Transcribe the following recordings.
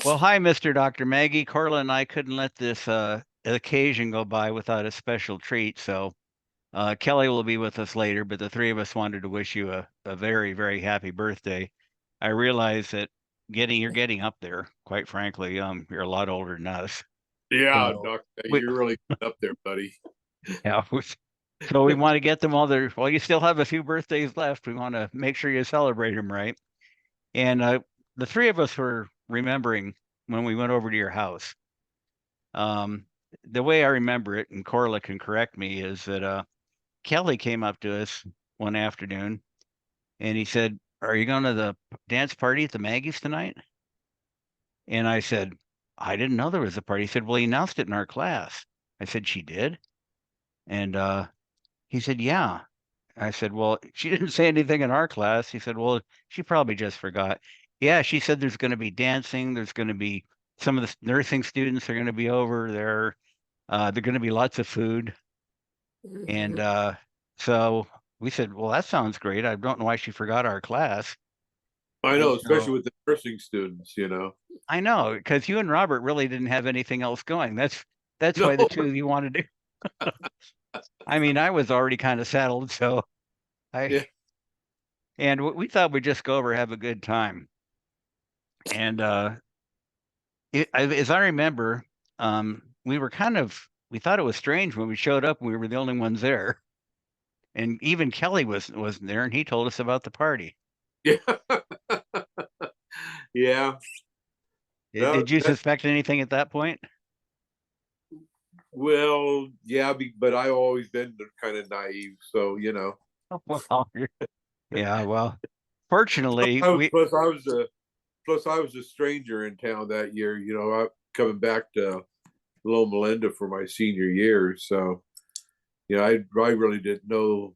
Well, hi, Mr. Dr. Maggie. Korla and I couldn't let this occasion go by without a special treat. So Kelly will be with us later, but the three of us wanted to wish you a very, very happy birthday. I realize that you're getting up there, quite frankly. You're a lot older than us. Yeah, So Doc, we you're really up there, buddy. yeah, so we want to get them all there. Well, you still have a few birthdays left. We want to make sure you celebrate them right. And the three of us were remembering when we went over to your house. Um, the way I remember it, and Corla can correct me, is that Kelly came up to us one afternoon and he said, "Are you going to the dance party at the Maggie's tonight?" And I said, "I didn't know there was a party." He said, "Well, he announced it in our class." I said, "She did?" And he said, "Yeah." I said, "Well, she didn't say anything in our class." He said, "Well, she probably just forgot." Yeah, she said there's going to be dancing. There's going to be some of the nursing students are going to be over there. There're going to be lots of food. And so we said, "Well, that sounds great. I don't know why she forgot our class." I And know, especially so with the nursing students. I know because you and Robert really didn't have anything else going. That's No, why the two of you wanted to. I mean, I was already kind of settled, so I yeah, and we thought we'd just go over have a good time. And as I remember, we thought it was strange when we showed up and we were the only ones there. And even Kelly wasn't there, and he told us about the party. yeah, yeah. Did you That suspect anything at that point? well, yeah, but I've always been kind of naive, so Well, yeah, well, fortunately, we Plus, I was a stranger in town that year. I'm coming back to Loma Linda for my senior year, so I really didn't know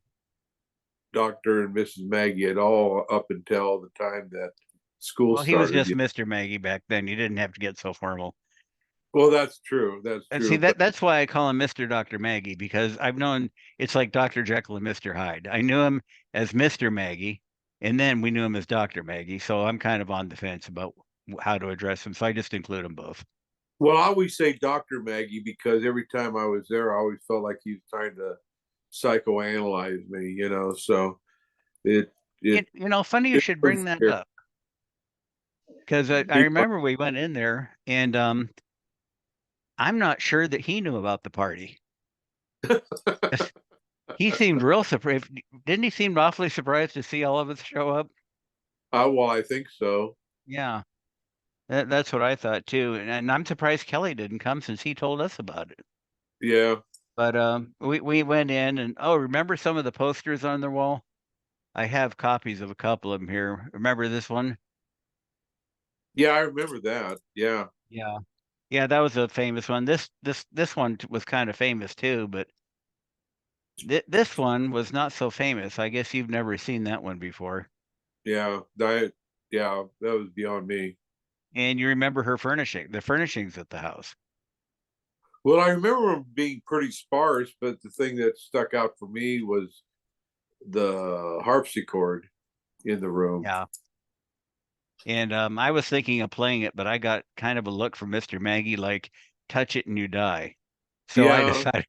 Dr. and Mrs. Maggie at all up until the time that school well, he was started. just Mr. Maggie back then. You didn't have to get so formal. Well, that's true. That's And see true. But that's why I call him Mr. Dr. Maggie because I've known it's like Dr. Jekyll and Mr. Hyde. I knew him as Mr. Maggie, and then we knew him as Dr. Maggie. So I'm kind of on the fence about how to address him. So I just include them both. well, I always say Dr. Maggie because every time I was there, I always felt like he was trying to psychoanalyze me. So it it Funny you it should was bring that fair. up because I He- remember we went in there and I'm not sure that he knew about the party. He seemed real surprised. Didn't he seem awfully surprised to see all of us show up? well, I think so. Yeah, that's what I thought too. And I'm surprised Kelly didn't come since he told us about it. Yeah, But we went in and oh, remember some of the posters on the wall? I have copies of a couple of them here. Remember this one? yeah, I remember that. Yeah. Yeah. Yeah, that was a famous one. This one was kind of famous too, but this one was not so famous. I guess you've never seen that one before. Yeah, that was beyond me. And you remember the furnishings at the house. Well, I remember them being pretty sparse, but the thing that stuck out for me was the harpsichord in the room. Yeah. And I was thinking of playing it, but I got kind of a look from Mr. Maggie like, touch it and you die. So I Yeah, decided,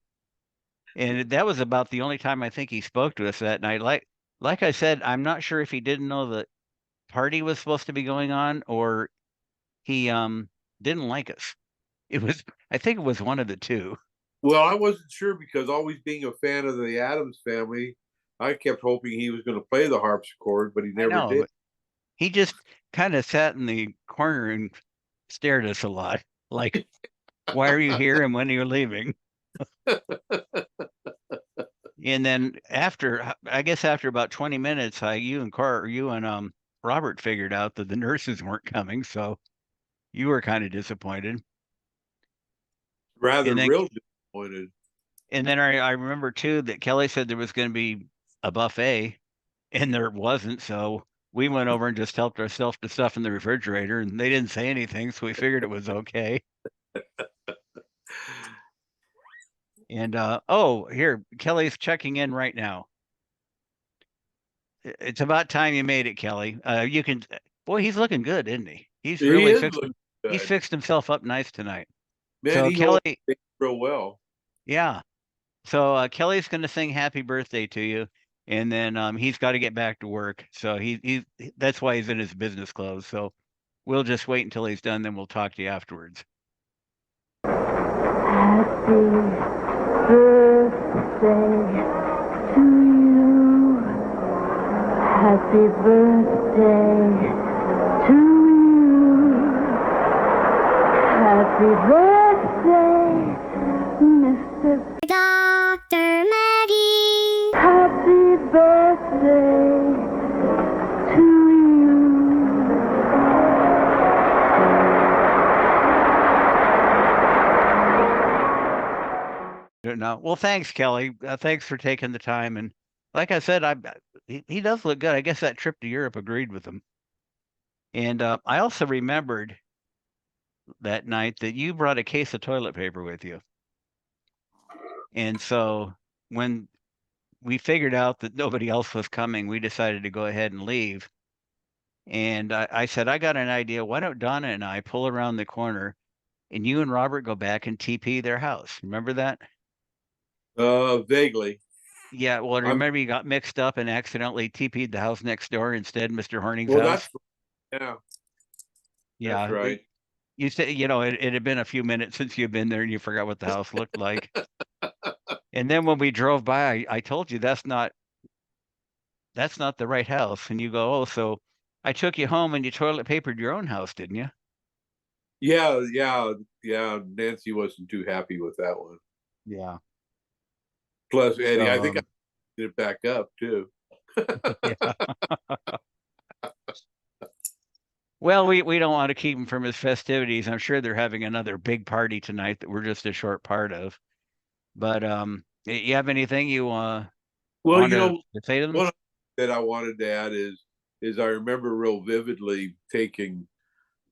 and that was about the only time I think he spoke to us that night. Like I said, I'm not sure if he didn't know the party was supposed to be going on or he didn't like us. It was, I think it was one of the two. well, I wasn't sure because always being a fan of the Adams family, I kept hoping he was going to play the harpsichord, but he I never know, did. but he just kind of sat in the corner and stared at us a lot. Like, why are you here and when are you leaving? And then I guess after about 20 minutes, you and Robert figured out that the nurses weren't coming, so you were kind of disappointed. Rather And then real disappointed. I remember too that Kelly said there was going to be a buffet, and there wasn't. So we went over and just helped ourselves to stuff in the refrigerator, and they didn't say anything, so we figured it was okay. And oh, here Kelly's checking in right now. It's about time you made it, Kelly. You can. Boy, he's looking good, isn't he? He's He really is fixing. He's Good. fixed himself up nice tonight. Man, So he holds Kelly, things real well. yeah. So Kelly's going to sing happy birthday to you, and then he's got to get back to work. So that's why he's in his business clothes. So we'll just wait until he's done, then we'll talk to you afterwards. Happy birthday to you. Happy birthday to you. Happy birthday, Mr. Dr. Maggie. Happy birthday to you. No, well, thanks, Kelly. Thanks for taking the time. And like I said, he does look good. I guess that trip to Europe agreed with him. And I also remembered that night that you brought a case of toilet paper with you. And so when we figured out that nobody else was coming, we decided to go ahead and leave. And I said, I got an idea. Why don't Donna and I pull around the corner and you and Robert go back and TP their house? Remember that? Vaguely. Yeah, well, I'm remember you got mixed up and accidentally TP'd the house next door instead, Mr. Horning's well. house. That's yeah. That's Yeah, right. you said, it had been a few minutes since you've been there and you forgot what the house looked like. And then when we drove by, I told you that's not the right house. And you go, oh, so I took you home and you toilet papered your own house, didn't you? Yeah, yeah, yeah. Nancy wasn't too happy with that one. Yeah. Plus, Eddie, I So, think I did it back up too. yeah. Well, we don't want to keep him from his festivities. I'm sure they're having another big party tonight that we're just a short part of. But you have anything you Well, want to say to them? one that I wanted to add is I remember real vividly taking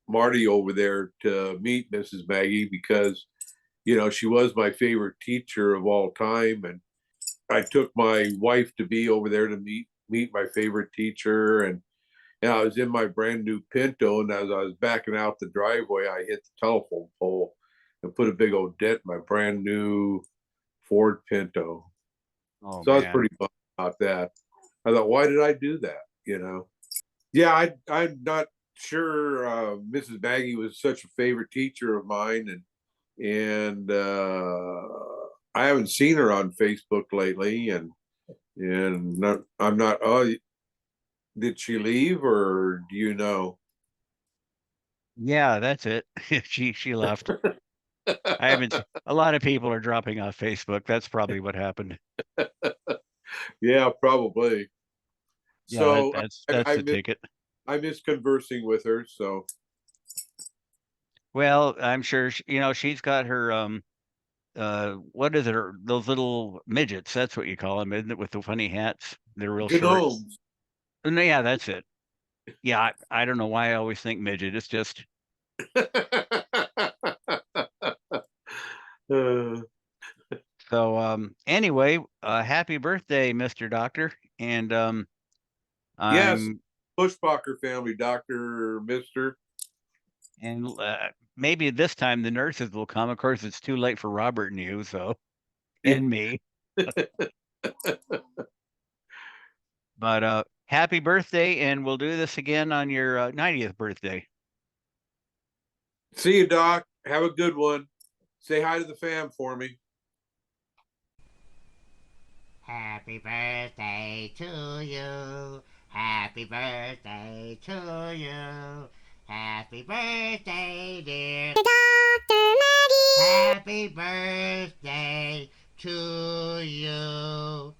Marty over there to meet Mrs. Maggie because she was my favorite teacher of all time, and I took my wife to be over there to meet my favorite teacher, and I was in my brand new Pinto, and as I was backing out the driveway, I hit the telephone pole and put a big old dent in my brand new Ford Pinto. Oh So I was man. pretty bummed about that. I thought, why did I do that? Yeah, I'm not sure. Mrs. Maggie was such a favorite teacher of mine, and I haven't seen her on Facebook lately, and I'm not. Oh, did she leave, or do you know? Yeah, that's it. She left. I haven't a lot of people are dropping off Facebook. That's probably what happened. Yeah, probably. Yeah, So that's the ticket. I miss conversing with her. So Well, I'm sure she's got her what is it? Those little midgets. That's what you call them, isn't it? With the funny hats. They're real short. gnomes. No, yeah, that's it. Yeah, I don't know why I always think midget. It's just uh, so. Anyway, happy birthday, Mr. Doctor, and yes, I'm Bushbacher family, Doctor, Mister. and maybe this time the nurses will come. Of course, it's too late for Robert and you, so Yeah. and me. But happy birthday, and we'll do this again on your 90th birthday. See you, Doc. Have a good one. Say hi to the fam for me. Happy birthday to you. Happy birthday to you. Happy birthday, dear Dr. Maggie. Happy birthday to you.